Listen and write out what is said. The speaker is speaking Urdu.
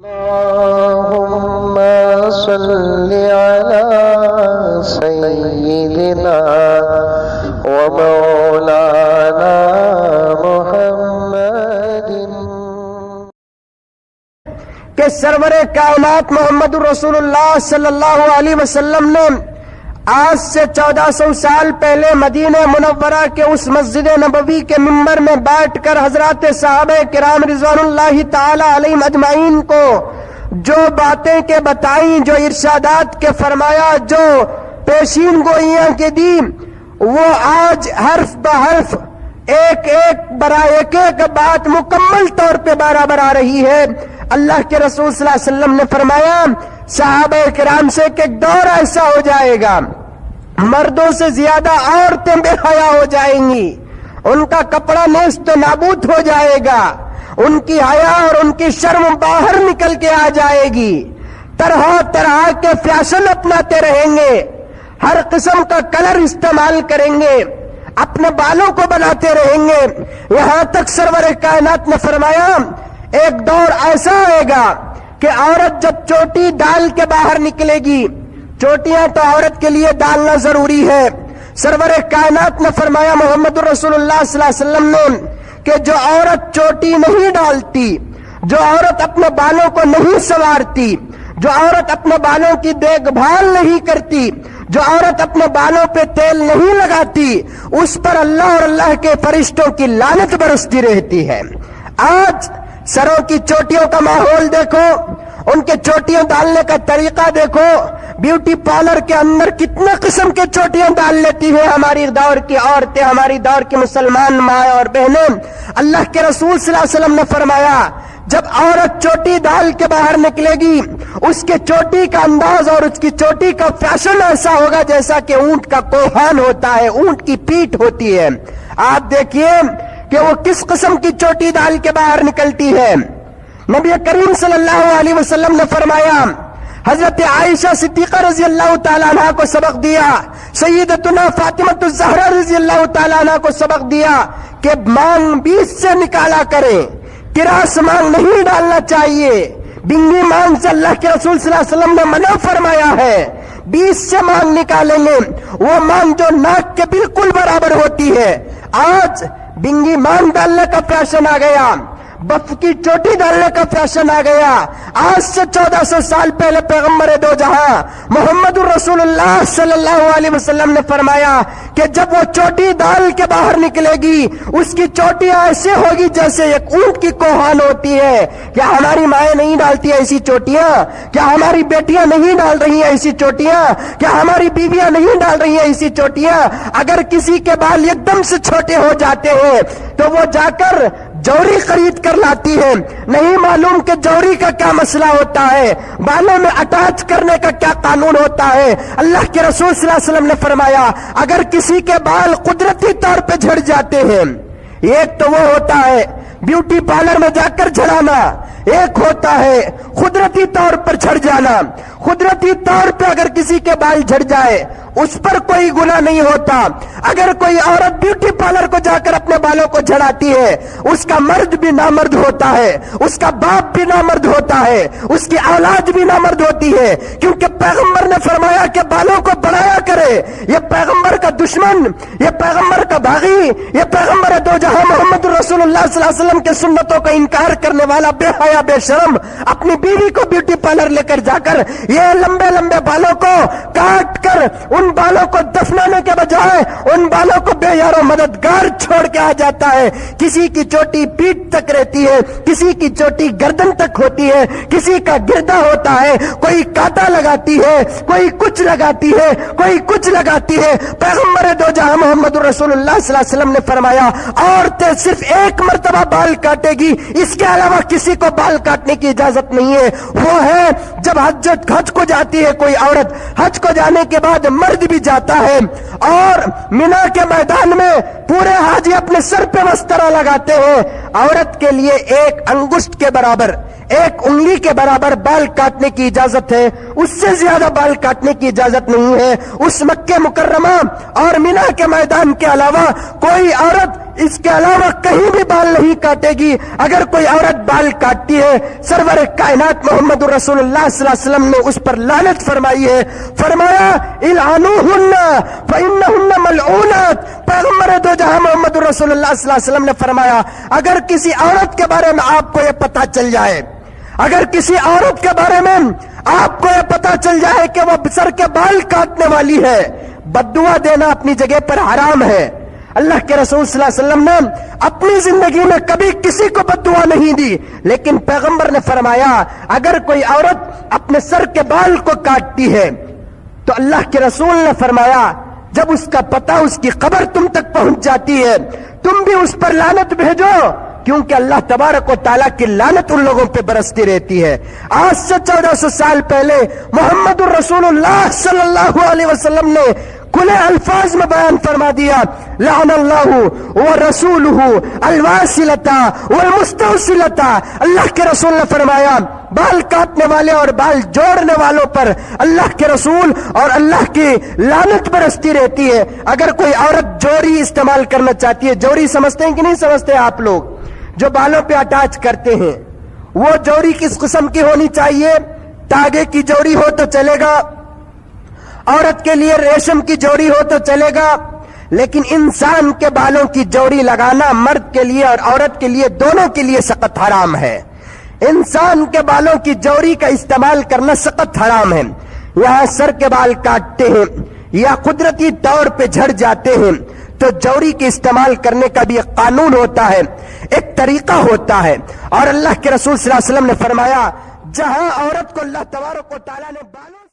اللهم صل على سيدنا ومولانا محمد کہ سرور کائنات محمد رسول اللہ صلی اللہ علیہ وسلم نے آج سے 1400 سال پہلے مدینہ منورہ کے اس مسجد نبوی کے ممبر میں بیٹھ کر حضرات صحابہ کرام رضوان اللہ تعالی علیہم اجمعین کو جو باتیں کے بتائیں، جو ارشادات کے فرمایا، جو پیشین گوئیاں کے دی، وہ آج حرف بحرف ایک ایک بات مکمل طور پہ برابر آ رہی ہے۔ اللہ کے رسول صلی اللہ علیہ وسلم نے فرمایا صحابہ کرام سے کہ ایک دور ایسا ہو جائے گا، مردوں سے زیادہ عورتیں بے حیا ہو جائیں گی، ان کا کپڑا نیست و نابود ہو جائے گا، ان کی حیا اور ان کی شرم باہر نکل کے آ جائے گی، طرح طرح کے فیشن اپناتے رہیں گے، ہر قسم کا کلر استعمال کریں گے، اپنے بالوں کو بناتے رہیں گے، یہاں تک سرور کائنات نے فرمایا ایک دور ایسا آئے گا کہ عورت جب چوٹی ڈال کے باہر نکلے گی، چوٹیاں تو عورت کے لیے ڈالنا ضروری ہے، سرور کائنات نے فرمایا محمد رسول اللہ صلی اللہ علیہ وسلم نے کہ جو عورت چوٹی نہیں ڈالتی، جو عورت اپنے بالوں کو نہیں سنوارتی، جو عورت اپنے بالوں کی دیکھ بھال نہیں کرتی، جو عورت اپنے بالوں پہ تیل نہیں لگاتی، اس پر اللہ اور اللہ کے فرشتوں کی لعنت برستی رہتی ہے۔ آج سروں کی چوٹیوں کا ماحول دیکھو، ان کے چوٹیاں ڈالنے کا طریقہ دیکھو، بیوٹی پارلر کے اندر کتنے قسم کے چوٹیاں ڈال لیتی ہیں ہماری دور کی عورتیں، ہماری دور کی مسلمان مائیں اور بہنیں۔ اللہ کے رسول صلی اللہ علیہ وسلم نے فرمایا جب عورت چوٹی ڈال کے باہر نکلے گی، اس کے چوٹی کا انداز اور اس کی چوٹی کا فیشن ایسا ہوگا جیسا کہ اونٹ کا کوہان ہوتا ہے، اونٹ کی پیٹھ ہوتی ہے۔ آپ دیکھیے کہ وہ کس قسم کی چوٹی ڈال کے باہر نکلتی ہے۔ نبی کریم صلی اللہ علیہ وسلم نے فرمایا، حضرت عائشہ صدیقہ رضی اللہ تعالیٰ عنہ کو سبق دیا، سیدتنا فاطمہ الزہرا رضی اللہ تعالیٰ عنہ کو سبق دیا کہ مانگ 20 سے نکالا کریں، کراس مانگ نہیں ڈالنا چاہیے، بنگی مانگ سے اللہ کے رسول صلی اللہ علیہ وسلم نے منع فرمایا ہے۔ 20 سے مانگ نکالیں گے، وہ مانگ جو ناک کے بالکل برابر ہوتی ہے۔ آج بنگی مانگ ڈالنے کا فیشن آ گیا، بف کی چوٹی ڈالنے کا فیشن آ گیا۔ آج سے 1400 سال پہلے پیغمبر دو جہاں محمد رسول اللہ صلی اللہ علیہ وسلم نے فرمایا کہ جب وہ چوٹی ڈال کے باہر نکلے گی، اس کی چوٹی ایسے ہوگی جیسے ایک اونٹ کی کوہان ہوتی ہے۔ کیا ہماری مائیں نہیں ڈالتی ایسی چوٹیاں؟ کیا ہماری بیٹیاں نہیں ڈال رہی ہیں ایسی چوٹیاں؟ کیا ہماری بیویاں نہیں ڈال رہی ہیں ایسی چوٹیاں؟ اگر کسی کے بال ایک دم سے چھوٹے ہو جاتے ہیں تو وہ جا کر جوری خرید کر لاتی ہے، نہیں معلوم کہ جوری کا کیا مسئلہ ہوتا ہے، بالوں میں اٹیچ کرنے کا کیا قانون ہوتا ہے۔ اللہ کے رسول صلی اللہ علیہ وسلم نے فرمایا اگر کسی کے بال قدرتی طور پہ جھڑ جاتے ہیں، ایک تو وہ ہوتا ہے بیوٹی پارلر میں جا کر جھڑانا، ایک ہوتا ہے قدرتی طور پر جھڑ جانا۔ قدرتی طور پہ اگر کسی کے بال جھڑ جائے اس پر کوئی گناہ نہیں ہوتا۔ اگر کوئی عورت بیوٹی پارلر کو جا کر اپنے بالوں کو جھڑاتی ہے، اس کا مرد بھی نامرد ہوتا ہے، اس کا باپ بھی نامرد ہوتا ہے، اس کی اولاد بھی نامرد ہوتی ہے، کیونکہ پیغمبر نے فرمایا کہ بالوں کو بڑھایا کرے۔ یہ پیغمبر کا دشمن، یہ پیغمبر کا باغی، یہ پیغمبر دو جہاں محمد رسول اللہ صلی اللہ علیہ وسلم کے سنتوں کا انکار کرنے والا بے حیا بے شرم اپنی بیوی کو بیوٹی پارلر لے کر جا کر یہ لمبے لمبے بالوں کو کاٹ کر ان بالوں کو دفنانے کے بجائے ان بالوں کو بے یار و مددگار چھوڑ کے آ جاتا ہے۔ کسی کی چوٹی پیٹھ تک رہتی ہے، کسی کی چوٹی گردن تک ہوتی ہے، کسی کا گردا ہوتا ہے، کوئی کاٹا لگاتی ہے، کوئی کچھ لگاتی ہے، کوئی کچھ لگاتی ہے۔ پیغمبر دو جہاں محمد رسول اللہ صلی اللہ علیہ وسلم نے فرمایا عورتیں صرف ایک مرتبہ بال کاٹے گی، اس کے علاوہ کسی کو بال کاٹنے کی اجازت نہیں ہے۔ وہ ہے جب حج کو جاتی ہے کوئی عورت، حج کو جانے کے بعد مرد بھی جاتا ہے اور مینا کے میدان میں پورے حاجی اپنے سر پہ مسترا لگاتے ہیں، عورت کے لیے ایک انگشت کے برابر، ایک انگلی کے برابر بال کاٹنے کی اجازت ہے، اس سے زیادہ بال کاٹنے کی اجازت نہیں ہے۔ اس مکہ مکرمہ اور مینا کے میدان کے علاوہ کوئی عورت اس کے علاوہ کہیں بھی بال نہیں کاٹے گی۔ اگر کوئی عورت بال کاٹتی ہے، سرور کائنات محمد رسول اللہ صلی اللہ علیہ وسلم نے اس پر لعنت فرمائی ہے، فرمایا العنوہن فإنہن ملعونات۔ پیغمبر دو جہاں محمد رسول اللہ صلی اللہ علیہ وسلم نے فرمایا اگر کسی عورت کے بارے میں آپ کو یہ پتہ چل جائے، اگر کسی عورت کے بارے میں آپ کو یہ پتہ چل جائے کہ وہ سر کے بال کاٹنے والی ہے، بد دعا دینا اپنی جگہ پر حرام ہے۔ اللہ کے رسول صلی اللہ علیہ وسلم نے اپنی زندگی میں کبھی کسی کو بد دعا نہیں دی، لیکن پیغمبر نے فرمایا اگر کوئی عورت اپنے سر کے بال کو کاٹتی ہے تو اللہ کے رسول نے فرمایا جب اس کا پتہ اس کی قبر تم تک پہنچ جاتی ہے تم بھی اس پر لعنت بھیجو، کیونکہ اللہ تبارک و تعالیٰ کی لعنت ان لوگوں پہ برستی رہتی ہے۔ آج سے 1400 سال پہلے محمد الرسول اللہ صلی اللہ علیہ وسلم نے کھلے الفاظ میں بیان فرما دیا لعن اللہ ورسولہ الواصلۃ والمستوصلۃ۔ اللہ کے رسول نے فرمایا بال کاٹنے والے اور بال جوڑنے والوں پر اللہ کے رسول اور اللہ کی لعنت برستی رہتی ہے۔ اگر کوئی عورت جوڑی استعمال کرنا چاہتی ہے، جوڑی سمجھتے ہیں کہ نہیں سمجھتے آپ لوگ؟ جو بالوں پہ اٹیچ کرتے ہیں، وہ جوڑی کس قسم کی ہونی چاہیے؟ تاگے کی جوڑی ہو تو چلے گا، عورت کے لیے ریشم کی جوڑی ہو تو چلے گا، لیکن انسان کے بالوں کی جوڑی لگانا مرد کے لیے اور عورت کے لیے دونوں کے لیے سخت حرام ہے۔ انسان کے بالوں کی جوڑی کا استعمال کرنا سخت حرام ہے۔ یہاں سر کے بال کاٹتے ہیں یا قدرتی طور پہ جھڑ جاتے ہیں تو جوڑی کے استعمال کرنے کا بھی ایک قانون ہوتا ہے، ایک طریقہ ہوتا ہے، اور اللہ کے رسول صلی اللہ علیہ وسلم نے فرمایا جہاں عورت کو اللہ تبارک و تعالیٰ نے بالوں